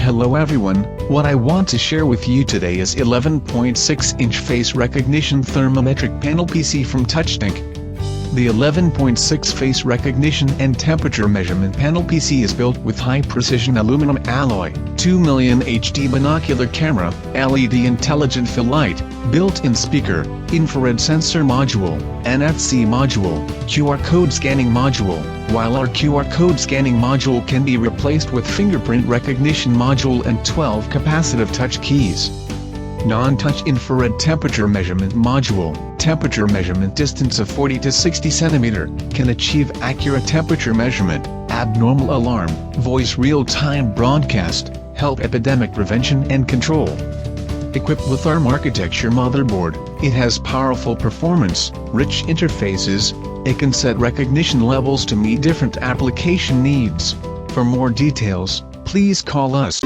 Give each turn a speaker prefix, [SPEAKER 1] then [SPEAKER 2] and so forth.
[SPEAKER 1] Hello everyone, what I want to share with you today is 11.6-inch face recognition thermometric panel PC from TouchThink. The 11.6 face recognition and temperature measurement panel PC is built with high-precision aluminum alloy, 2 million HD binocular camera, LED intelligent fill light, built-in speaker, infrared sensor module, NFC module, QR code scanning module, while our QR code scanning module can be replaced with fingerprint recognition module and 12 capacitive touch keys. Non-touch infrared temperature measurement module, temperature measurement distance of 40 to 60 cm, can achieve accurate temperature measurement, abnormal alarm, voice real-time broadcast, help epidemic prevention and control. Equipped with ARM architecture motherboard, it has powerful performance, rich interfaces, it can set recognition levels to meet different application needs. For more details, please call us.